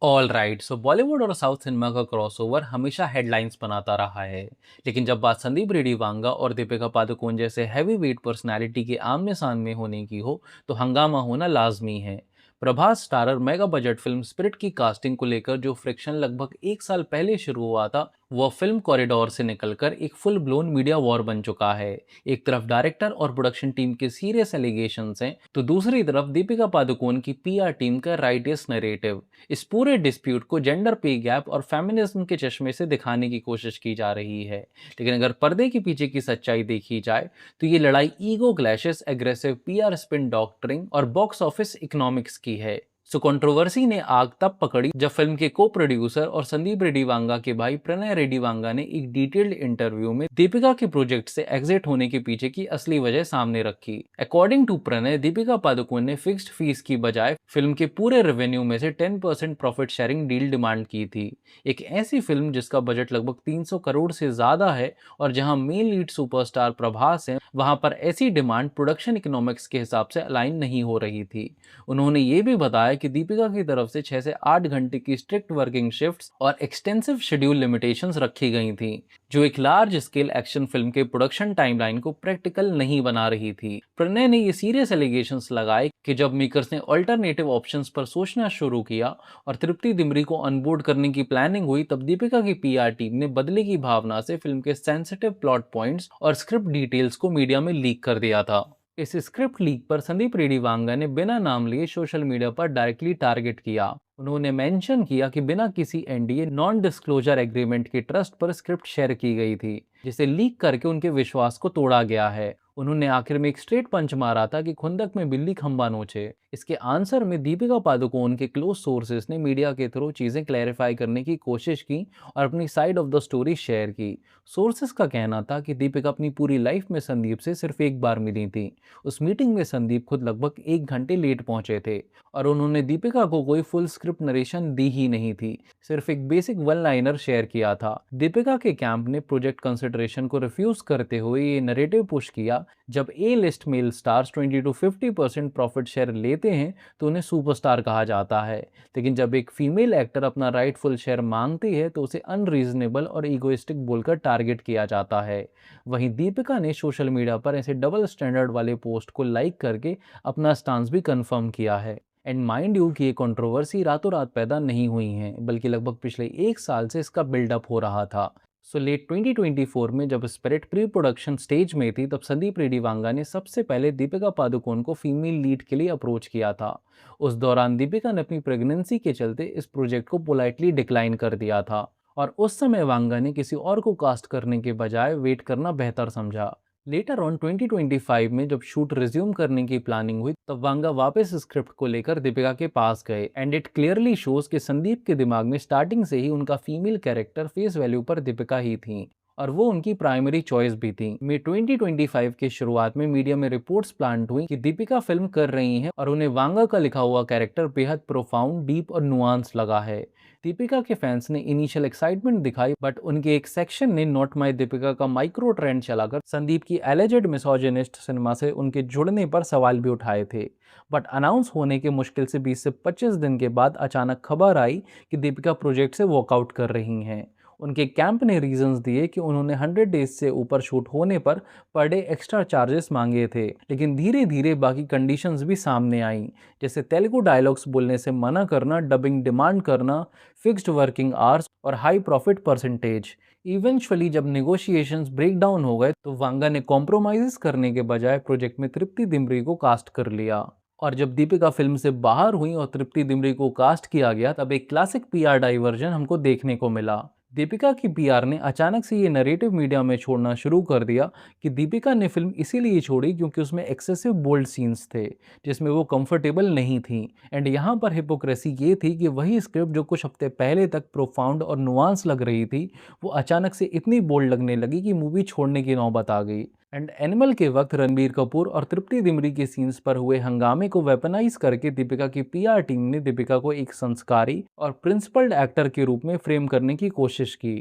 All right, सो बॉलीवुड और south cinema का crossover हमेशा हेडलाइंस बनाता रहा है। लेकिन जब बात संदीप रेड्डी वांगा और दीपिका पादुकोण जैसे हैवी वेट पर्सनैलिटी के आमने सामने होने की हो तो हंगामा होना लाजमी है। Prabhas starrer mega budget film spirit की कास्टिंग को लेकर जो फ्रिक्शन लगभग एक साल पहले शुरू हुआ था, वह फिल्म कॉरिडोर से निकलकर एक फुल ब्लोन मीडिया वॉर बन चुका है। एक तरफ डायरेक्टर और प्रोडक्शन टीम के सीरियस एलिगेशंस हैं, तो दूसरी तरफ दीपिका पादुकोण की पीआर टीम का राइटियस नैरेटिव। इस पूरे डिस्प्यूट को जेंडर पे गैप और फेमिनिज्म के चश्मे से दिखाने की कोशिश की जा रही है। लेकिन अगर पर्दे के पीछे की सच्चाई देखी जाए तो ये लड़ाई ego clashes, aggressive PR spin doctoring और बॉक्स ऑफिस इकोनॉमिक्स की है। सो कंट्रोवर्सी ने आग तब पकड़ी जब फिल्म के को प्रोड्यूसर और संदीप रेड्डी वांगा के भाई प्रणय रेड्डी वांगा ने एक डिटेल्ड इंटरव्यू में दीपिका के प्रोजेक्ट से एग्जिट होने के पीछे की असली वजह सामने रखी। अकॉर्डिंग टू प्रणय, दीपिका पादुकोण ने फिक्स्ड फीस की बजाय फिल्म के पूरे रेवेन्यू में से 10% प्रॉफिट शेयरिंग डील डिमांड की थी। एक ऐसी फिल्म जिसका बजट लगभग 300 करोड़ से ज्यादा है और जहां मेन लीड सुपरस्टार प्रभास है, वहां पर ऐसी डिमांड प्रोडक्शन इकोनॉमिक्स के हिसाब से अलाइन नहीं हो रही थी। उन्होंने ये भी बताया कि दीपिका की तरफ से 6 से 8 घंटे की स्ट्रिक्ट वर्किंग शिफ्ट्स और एक्सटेंसिव शेड्यूल लिमिटेशंस रखी गई थी, जो एक लार्ज स्केल एक्शन फिल्म के प्रोडक्शन टाइमलाइन को प्रैक्टिकल नहीं बना रही थी। प्रणय ने ये सीरियस एलिगेशंस लगाए कि जब मेकर्स ने अल्टरनेटिव ऑप्शंस पर सोचना शुरू किया और तृप्ति दिमरी को ऑनबोर्ड करने की प्लानिंग हुई, तब दीपिका की पीआर टीम ने बदले की भावना से फिल्म के सेंसिटिव प्लॉट पॉइंट्स और स्क्रिप्ट डिटेल्स को मीडिया में लीक कर दिया था। इस स्क्रिप्ट लीक पर संदीप रेड्डी वांगा ने बिना नाम लिए सोशल मीडिया पर डायरेक्टली टारगेट किया। उन्होंने मेंशन किया कि बिना किसी एनडीए नॉन डिस्क्लोजर एग्रीमेंट के ट्रस्ट पर स्क्रिप्ट शेयर की गई थी, जिसे लीक करके उनके विश्वास को तोड़ा गया है। उन्होंने आखिर में एक स्ट्रेट पंच मारा था कि खुंदक में बिल्ली खंबा नोचे। इसके आंसर में दीपिका पादुकोण के क्लोज सोर्सेज ने मीडिया के थ्रू चीजें क्लैरिफाई करने की कोशिश की और अपनी side of the story share की। सोर्सेज का कहना था कि दीपिका अपनी पूरी लाइफ में संदीप से सिर्फ एक बार मिली थी। उस मीटिंग में संदीप खुद लगभग 1 घंटे लेट पहुंचे थे और उन्होंने दीपिका को कोई फुल स्क्रिप्ट नरेशन दी ही नहीं थी, सिर्फ एक बेसिक वन लाइनर शेयर किया था। दीपिका के कैंप ने प्रोजेक्ट कंसिडरेशन को रिफ्यूज करते हुए ये नरेटिव पुश किया, जब A list male stars 20 to 50% profit share लेते हैं तो उन्हें सुपरस्टार कहा जाता है, लेकिन जब एक फीमेल एक्टर अपना राइटफुल शेयर मांगती है तो उसे अनरीजनेबल और ईगोइस्टिक बोलकर टारगेट किया जाता है। वहीं दीपिका ने सोशल मीडिया पर ऐसे डबल स्टैंडर्ड वाले पोस्ट को लाइक करके अपना स्टांस भी कंफर्म किया है। एंड माइंड यू कि ये कंट्रोवर्सी रातों रात पैदा नहीं हुई है, बल्कि लगभग पिछले एक साल से इसका बिल्डअप हो रहा था। सो लेट 2024 में जब स्पिरिट प्री प्रोडक्शन स्टेज में थी, तब संदीप रेड्डी वांगा ने सबसे पहले दीपिका पादुकोण को फीमेल लीड के लिए अप्रोच किया था। उस दौरान दीपिका ने अपनी प्रेगनेंसी के चलते इस प्रोजेक्ट को पोलाइटली डिक्लाइन कर दिया था और उस समय वांगा ने किसी और को कास्ट करने के बजाय वेट करना बेहतर समझा। लेटर ऑन 2025 में जब शूट रिज्यूम करने की प्लानिंग हुई, तब वांगा वापस स्क्रिप्ट को लेकर दीपिका के पास गए एंड इट क्लियरली शोज कि संदीप के दिमाग में स्टार्टिंग से ही उनका फीमेल कैरेक्टर फेस वैल्यू पर दीपिका ही थी और वो उनकी प्राइमरी चॉइस भी थी। मई 2025 के शुरुआत में मीडिया में रिपोर्ट्स प्लांट हुई कि दीपिका फिल्म कर रही हैं और उन्हें वांगा का लिखा हुआ कैरेक्टर बेहद प्रोफाउंड, डीप और नुआंस लगा है। दीपिका के फैंस ने इनिशियल एक्साइटमेंट दिखाई, बट उनके एक सेक्शन ने नॉट माई दीपिका का माइक्रो ट्रेंड चलाकर संदीप की एलिजेड मिसोजिनिस्ट सिनेमा से उनके जुड़ने पर सवाल भी उठाए थे। बट अनाउंस होने के मुश्किल से 20 से 25 दिन के बाद अचानक खबर आई कि दीपिका प्रोजेक्ट से वॉकआउट कर रही हैं। उनके कैंप ने रीजंस दिए कि उन्होंने 100 डेज से ऊपर शूट होने पर डे एक्स्ट्रा चार्जेस मांगे थे, लेकिन धीरे धीरे बाकी कंडीशंस भी सामने आईं, जैसे तेलुगु डायलॉग्स बोलने से मना करना, डबिंग डिमांड करना, फिक्स्ड वर्किंग आवर्स और हाई प्रॉफिट परसेंटेज। इवेंचुअली जब नेगोशिएशंस ब्रेक डाउन हो गए तो वांगा ने कॉम्प्रोमाइज़ करने के बजाय प्रोजेक्ट में तृप्ति दिमरी को कास्ट कर लिया। और जब दीपिका फिल्म से बाहर हुई और तृप्ति दिमरी को कास्ट किया गया, तब एक क्लासिक पीआर डाइवर्जन हमको देखने को मिला। दीपिका की पीआर ने अचानक से ये नैरेटिव मीडिया में छोड़ना शुरू कर दिया कि दीपिका ने फिल्म इसीलिए छोड़ी क्योंकि उसमें एक्सेसिव बोल्ड सीन्स थे जिसमें वो कंफर्टेबल नहीं थी। एंड यहाँ पर हिपोक्रेसी ये थी कि वही स्क्रिप्ट जो कुछ हफ्ते पहले तक प्रोफाउंड और नुआंस लग रही थी, वो अचानक से इतनी बोल्ड लगने लगी कि मूवी छोड़ने की नौबत आ गई। एंड एनिमल के वक्त रणबीर कपूर और तृप्ति दिमरी के सीन्स पर हुए हंगामे को वेपनाइज करके दीपिका की पीआर टीम ने दीपिका को एक संस्कारी और प्रिंसिपल्ड एक्टर के रूप में फ्रेम करने की कोशिश की।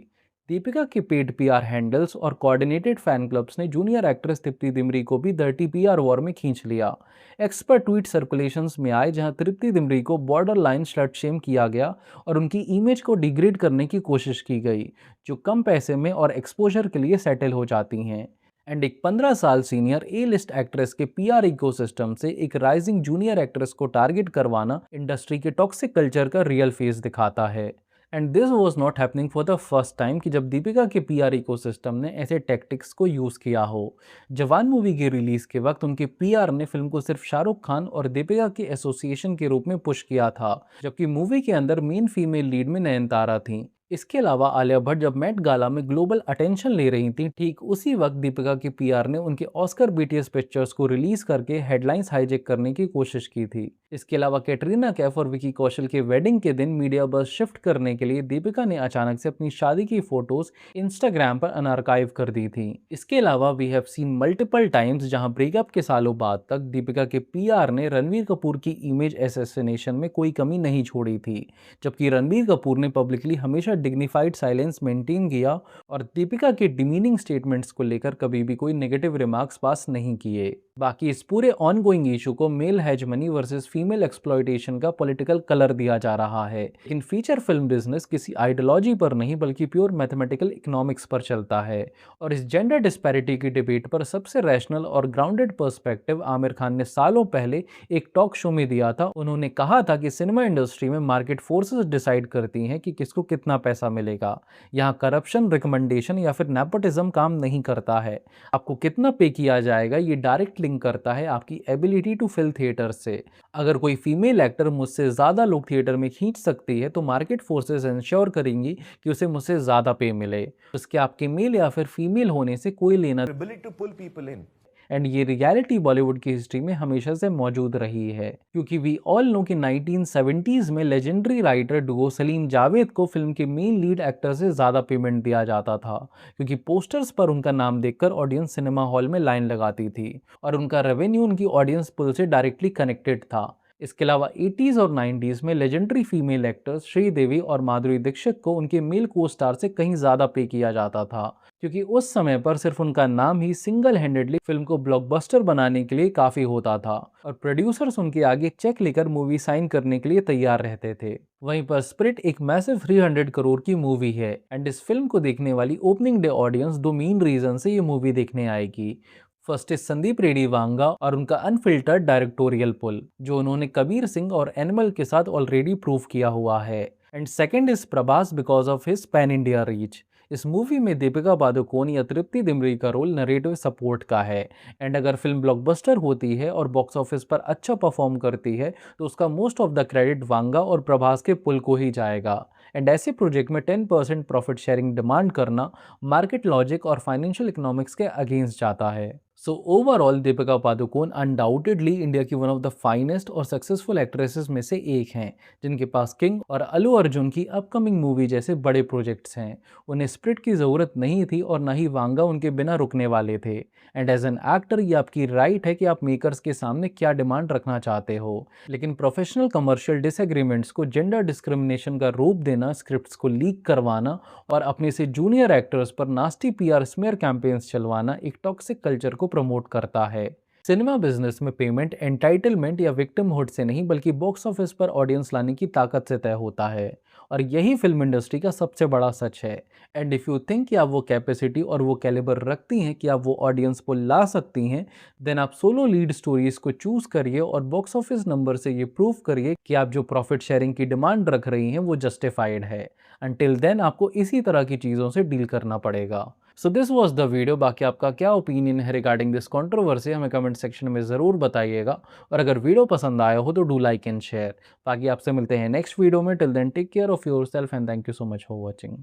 दीपिका के पेड पीआर हैंडल्स और कोऑर्डिनेटेड फैन क्लब्स ने जूनियर एक्ट्रेस तृप्ति दिमरी को भी डर्टी पीआर वॉर में खींच लिया। एक्सपर्ट ट्वीट सर्कुलेशंस में आए जहां तृप्ति दिमरी को बॉर्डर लाइन स्लट शेम किया गया और उनकी इमेज को डिग्रेड करने की कोशिश की गई, जो कम पैसे में और एक्सपोजर के लिए सेटल हो जाती हैं। एंड एक 15 साल सीनियर ए लिस्ट एक्ट्रेस के पीआर इकोसिस्टम से एक राइजिंग जूनियर एक्ट्रेस को टारगेट करवाना इंडस्ट्री के टॉक्सिक कल्चर का रियल फेस दिखाता है। And this was not happening for the first time कि जब दीपिका के पीआर इकोसिस्टम ने ऐसे टैक्टिक्स को यूज़ किया हो। जवान मूवी के रिलीज के वक्त उनके पीआर ने फिल्म को सिर्फ शाहरुख खान और दीपिका के एसोसिएशन के रूप में पुश किया था, जबकि मूवी के अंदर मेन फीमेल लीड में नयनतारा थी। इसके अलावा आलिया भट्ट जब मेट गाला में ग्लोबल अटेंशन ले रही थी, ठीक उसी वक्त दीपिका के पीआर ने उनके ऑस्कर बीटीएस पिक्चर्स को रिलीज करके हेडलाइंस हाईजेक करने की कोशिश की थी। इसके अलावा कैटरीना कैफ और विकी कौशल के वेडिंग के दिन मीडिया बस शिफ्ट करने के लिए दीपिका ने अचानक से अपनी शादी की फोटोज इंस्टाग्राम पर अनआर्काइव कर दी थी। इसके अलावा we have seen multiple times जहां ब्रेकअप के सालों बाद तक दीपिका के पीआर ने रणवीर कपूर की इमेज एसेसिनेशन में कोई कमी नहीं छोड़ी थी, जबकि रणबीर कपूर ने पब्लिकली हमेशा डिग्निफाइड साइलेंस मेंटेन किया और दीपिका के डिमीनिंग स्टेटमेंट्स को लेकर कभी भी कोई नेगेटिव रिमार्क्स पास नहीं किए। बाकी इस पूरे ऑनगोइंग इशू को male hegemony versus female exploitation का पॉलिटिकल कलर दिया जा रहा है, लेकिन फीचर फिल्म बिजनेस किसी आइडियोलॉजी पर नहीं बल्कि प्योर मैथमेटिकल इकोनॉमिक्स पर चलता है। और इस जेंडर डिस्पैरिटी की डिबेट पर सबसे रैशनल और ग्राउंडेड पर्सपेक्टिव आमिर खान ने सालों पहले एक टॉक शो में दिया था। उन्होंने कहा था कि सिनेमा इंडस्ट्री में मार्केट फोर्सेस डिसाइड करती हैं कि किसको कितना पैसा मिलेगा। यहाँ करप्शन, रिकमेंडेशन या फिर नेपोटिज्म काम नहीं करता है। आपको कितना पे किया जाएगा ये डायरेक्ट लिंक करता है आपकी एबिलिटी टू फिल थिएटर से। अगर कोई फीमेल एक्टर मुझसे ज़्यादा लोग थिएटर में खींच सकती है तो मार्केट फोर्सेस इंश्योर करेंगी कि उसे मुझसे ज़्यादा पे मिले। उसके आपके मेल या फिर फीमेल होने से कोई लेना। एंड ये रियलिटी बॉलीवुड की हिस्ट्री में हमेशा से मौजूद रही है, क्योंकि वी ऑल नो कि 1970s में legendary writer Duo Salim Javed को फिल्म के मेन लीड एक्टर से ज़्यादा पेमेंट दिया जाता था, क्योंकि पोस्टर्स पर उनका नाम देखकर ऑडियंस सिनेमा हॉल में लाइन लगाती थी और उनका रेवेन्यू उनकी ऑडियंस पुल से डायरेक्टली कनेक्टेड था। इसके अलावा 80s और 90s में लेजेंडरी फीमेल एक्टर्स श्रीदेवी और माधुरी दीक्षित को उनके मेल को स्टार से कहीं ज़्यादा पे किया जाता था, क्योंकि उस समय पर सिर्फ उनका नाम ही सिंगल हैंडेडली फिल्म को ब्लॉकबस्टर बनाने के लिए काफ़ी होता था और प्रोड्यूसर्स उनके आगे चेक लेकर मूवी साइन करने के लिए तैयार रहते थे। वहीं पर स्पिरिट एक मैसिव 300 करोड़ की मूवी है एंड इस फिल्म को देखने वाली ओपनिंग डे ऑडियंस दो मेन रीजन से ये मूवी देखने आएगी। फर्स्ट इज संदीप रेड्डी वांगा और उनका अनफिल्टर्ड डायरेक्टोरियल पुल, जो उन्होंने कबीर सिंह और एनिमल के साथ ऑलरेडी प्रूव किया हुआ है। And second is Prabhas because of his pan India reach. इस मूवी में दीपिका पादुकोण या तृप्ति दिमरी का रोल नरेटिव सपोर्ट का है। एंड अगर फिल्म ब्लॉकबस्टर होती है और बॉक्स ऑफिस पर अच्छा परफॉर्म करती है तो उसका most of the credit Vanga और प्रभास के पुल को ही जाएगा। एंड ऐसे प्रोजेक्ट में 10% प्रॉफिट शेयरिंग डिमांड करना मार्केट लॉजिक और फाइनेंशियल इकोनॉमिक्स के अगेंस्ट जाता है। So overall Deepika Padukone undoubtedly India की वन ऑफ द फाइनेस्ट और सक्सेसफुल एक्ट्रेसेस में से एक हैं, जिनके पास किंग और अल्लू अर्जुन की अपकमिंग मूवी जैसे बड़े प्रोजेक्ट्स हैं। उन्हें स्प्रिट की ज़रूरत नहीं थी और ना ही वांगा उनके बिना रुकने वाले थे। एंड एज एन एक्टर ये आपकी राइट है कि आप मेकर्स के सामने क्या डिमांड रखना चाहते हो, लेकिन प्रोफेशनल कमर्शियल डिसएग्रीमेंट्स को जेंडर डिस्क्रिमिनेशन का रूप देना, स्क्रिप्ट्स को लीक करवाना और अपने से जूनियर एक्टर्स पर नास्टी पीआर स्मेयर कैंपेन्स चलवाना एक टॉक्सिक कल्चर को प्रमोट करता है। सिनेमा बिजनेस में पेमेंट एंटाइटलमेंट या विक्टिमहुड से नहीं बल्कि बॉक्स ऑफिस पर ऑडियंस लाने की ताकत से तय होता है और यही फिल्म इंडस्ट्री का सबसे बड़ा सच है। एंड इफ़ यू थिंक कि आप वो कैपेसिटी और वो कैलिबर रखती हैं कि आप वो ऑडियंस को ला सकती हैं, देन आप सोलो लीड स्टोरीज को चूज करिए और बॉक्स ऑफिस नंबर से ये प्रूव करिए कि आप जो प्रॉफिट शेयरिंग की डिमांड रख रही हैं वो जस्टिफाइड है। अंटिल देन आपको इसी तरह की चीज़ों से डील करना पड़ेगा। So this was the video. बाकी आपका क्या ओपिनियन है रिगार्डिंग दिस कंट्रोवर्सी हमें कमेंट सेक्शन में ज़रूर बताइएगा और अगर वीडियो पसंद आया हो तो डू लाइक एंड शेयर। बाकी आपसे मिलते हैं नेक्स्ट वीडियो में। Till then take care of yourself and thank you so much for watching.